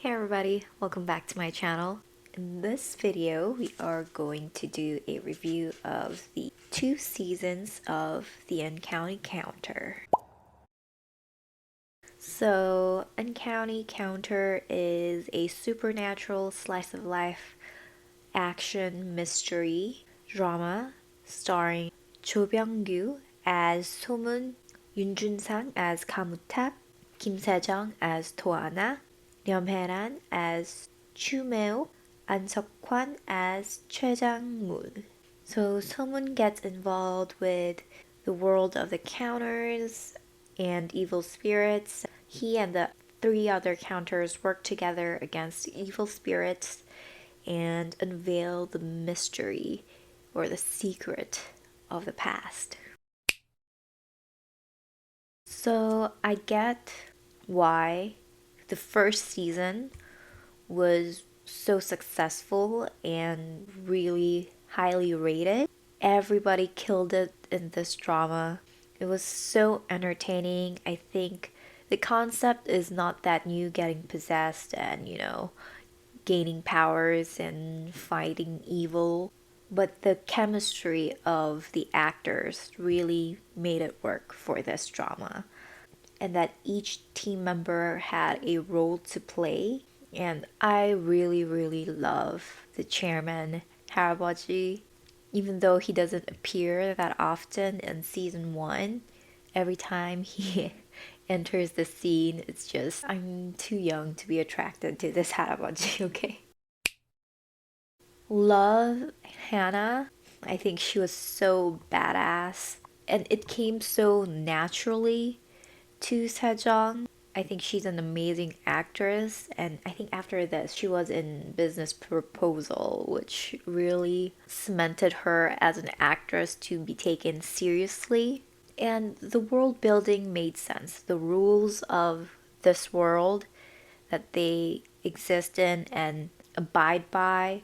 Hey everybody, welcome back to my channel. In this video, we are going to do a review of the 2 seasons of the Uncanny Counter. So, Uncanny Counter is a supernatural slice of life action mystery drama starring Cho Byung-gyu as Somun, Yoon Jun-sang as Kamutak, Kim Se-jung as Toana, 렴혜란 as Chumeo, An-seok-kwan as Choi Jang-mul. So someone gets involved with the world of the counters and evil spirits. He and the 3 other counters work together against evil spirits and unveil the mystery or the secret of the past. So I get why the first season was so successful and really highly rated. Everybody killed it in this drama. It was so entertaining. I think the concept is not that new, getting possessed and, gaining powers and fighting evil. But the chemistry of the actors really made it work for this drama. And that each team member had a role to play. And I really, really love the chairman, Harabaji. Even though he doesn't appear that often in season 1, every time he enters the scene, it's just, I'm too young to be attracted to this Harabaji, okay? Love Hannah. I think she was so badass. And it came so naturally to Sejong. I think she's an amazing actress, and I think after this, she was in Business Proposal, which really cemented her as an actress to be taken seriously. And the world building made sense. The rules of this world that they exist in and abide by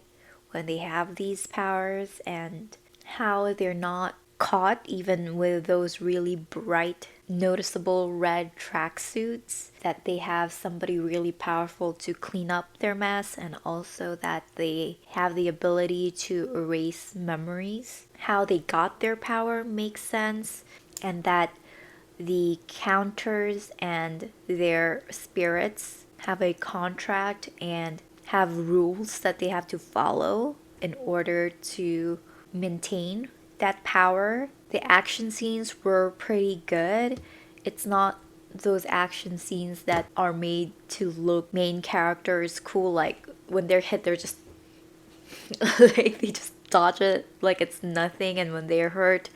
when they have these powers, and how they're not caught even with those really bright, noticeable red tracksuits, that they have somebody really powerful to clean up their mess, and also that they have the ability to erase memories. How they got their power makes sense, and that the counters and their spirits have a contract and have rules that they have to follow in order to maintain that power. The action scenes were pretty good. It's not those action scenes that are made to look main characters cool, like when they're hit they're just like they just dodge it like it's nothing, and when they're hurt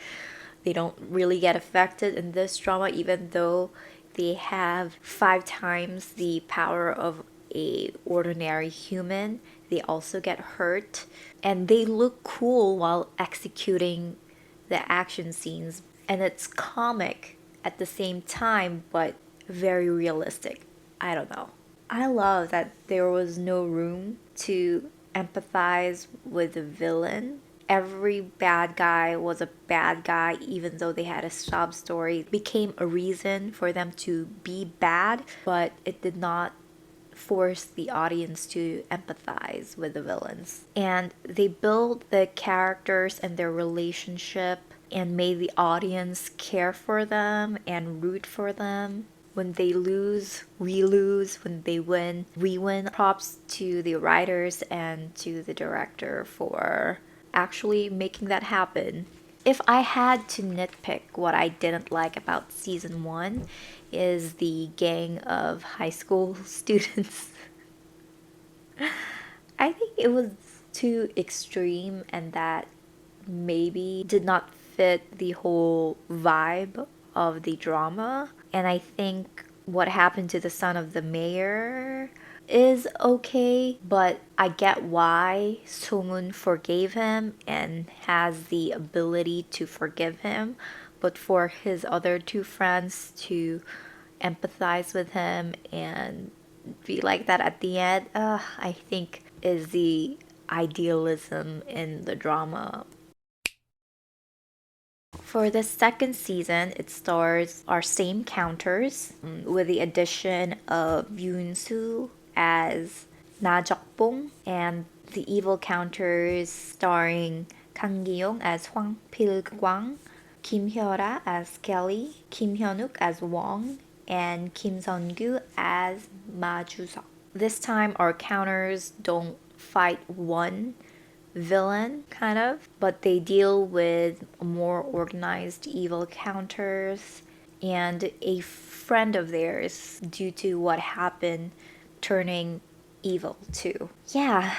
they don't really get affected. In this drama, even though they have 5 times the power of a ordinary human, they also get hurt, and they look cool while executing the action scenes, and it's comic at the same time but very realistic. I don't know. I love that there was no room to empathize with the villain. Every bad guy was a bad guy, even though they had a sob story. It became a reason for them to be bad, but it did not force the audience to empathize with the villains. And they built the characters and their relationship and made the audience care for them and root for them. When they lose, we lose. When they win, we win. Props to the writers and to the director for actually making that happen. If I had to nitpick what I didn't like about season 1, is the gang of high school students. I think it was too extreme, and that maybe did not fit the whole vibe of the drama. And I think what happened to the son of the mayor is okay, but I get why Somun forgave him and has the ability to forgive him. But for his other 2 friends to empathize with him and be like that at the end, I think is the idealism in the drama. For the second season, it stars our same counters with the addition of Yoon-soo as Na Jokbong, and the evil counters starring Kang Gi-young as Hwang Pil-kwang, Kim Hyora as Kelly, Kim Hyunuk as Wong, and Kim Sun-gu as Ma Ju-seok. This time our counters don't fight one villain, kind of, but they deal with more organized evil counters and a friend of theirs due to what happened turning evil too. Yeah,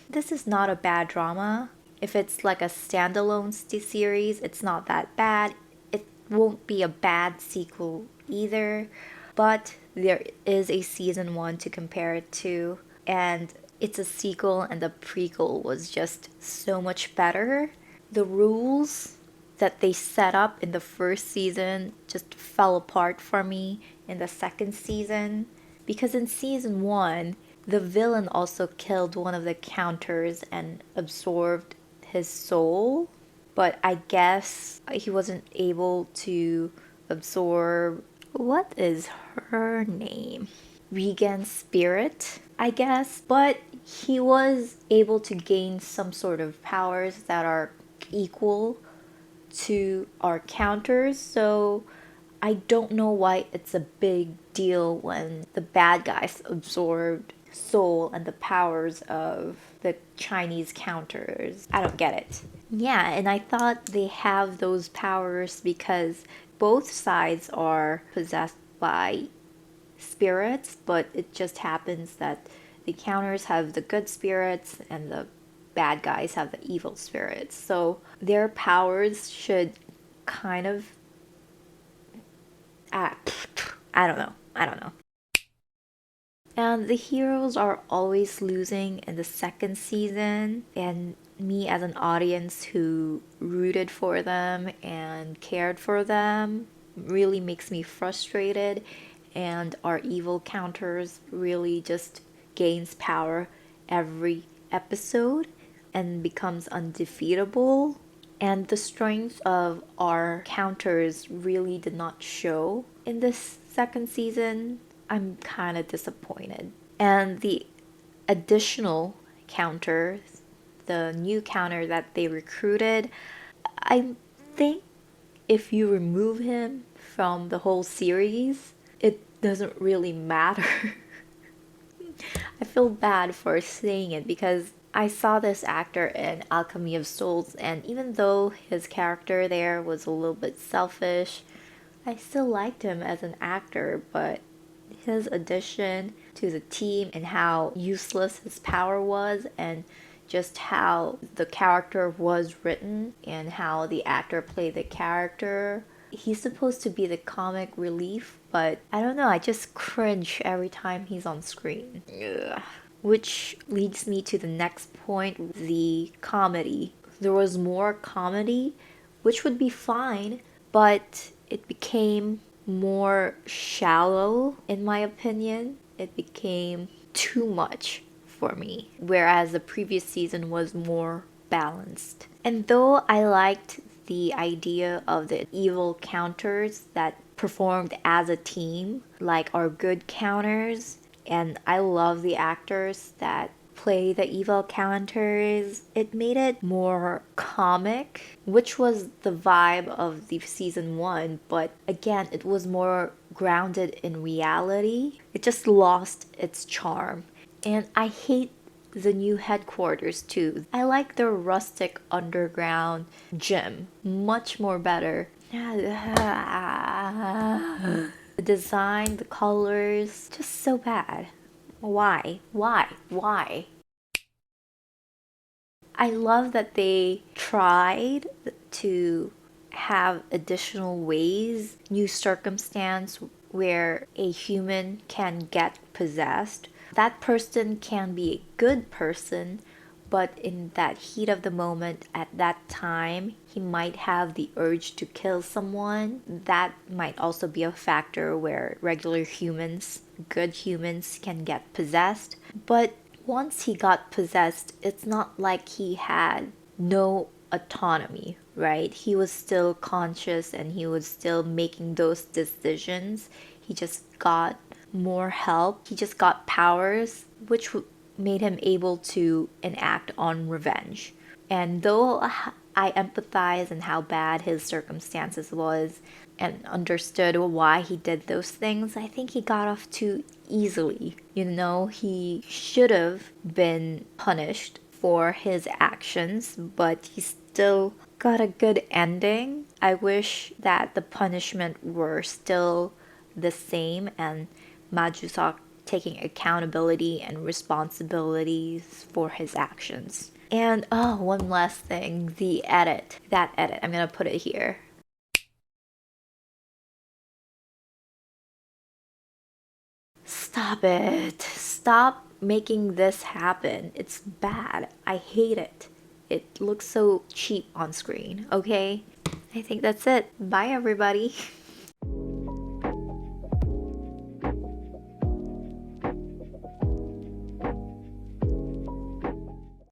this is not a bad drama. If it's like a standalone series, it's not that bad. It won't be a bad sequel either, but there is a season 1 to compare it to, and it's a sequel, and the prequel was just so much better. The rules that they set up in the first season just fell apart for me in the second season, because in season 1 the villain also killed one of the counters and absorbed his soul, but I guess he wasn't able to absorb, what is her name? Regan's spirit, I guess, but he was able to gain some sort of powers that are equal to our counters, so I don't know why it's a big deal when the bad guys absorbed soul and the powers of the Chinese counters. I don't get it. Yeah, and I thought they have those powers because both sides are possessed by spirits, but it just happens that the counters have the good spirits and the bad guys have the evil spirits. So their powers should kind of I don't know. I don't know. And the heroes are always losing in the second season, and me as an audience who rooted for them and cared for them really makes me frustrated, and our evil counters really just gains power every episode and becomes undefeatable. And the strength of our counters really did not show in this second season. I'm kind of disappointed. And the additional counter, the new counter that they recruited, I think if you remove him from the whole series, it doesn't really matter. I feel bad for saying it because I saw this actor in Alchemy of Souls, and even though his character there was a little bit selfish, I still liked him as an actor, but his addition to the team and how useless his power was, and just how the character was written and how the actor played the character. He's supposed to be the comic relief, but I don't know, I just cringe every time he's on screen. Ugh. Which leads me to the next point, the comedy. There was more comedy, which would be fine, but it became more shallow, in my opinion. It became too much for me, whereas the previous season was more balanced. And though I liked the idea of the evil counters that performed as a team, like our good counters, and I love the actors that play the evil counters, it made it more comic, which was the vibe of the season 1, but again, it was more grounded in reality. It just lost its charm. And I hate the new headquarters too. I like the rustic underground gym much more better. The design, the colors, just so bad. Why? Why? Why? I love that they tried to have additional ways, new circumstance where a human can get possessed. That person can be a good person, but in that heat of the moment at that time, he might have the urge to kill someone. That might also be a factor where regular humans, good humans, can get possessed. But once he got possessed, it's not like he had no autonomy, right? He was still conscious and he was still making those decisions. He just got more help. He just got powers, which made him able to enact on revenge. And though I empathize in how bad his circumstances was and understood why he did those things, I think he got off too easily. You know, he should have been punished for his actions, but he still got a good ending. I wish that the punishment were still the same and Majusak taking accountability and responsibilities for his actions. And oh, one last thing, the edit. That edit, I'm gonna put it here. Stop it. Stop making this happen. It's bad. I hate it. It looks so cheap on screen, okay? I think that's it. Bye, everybody.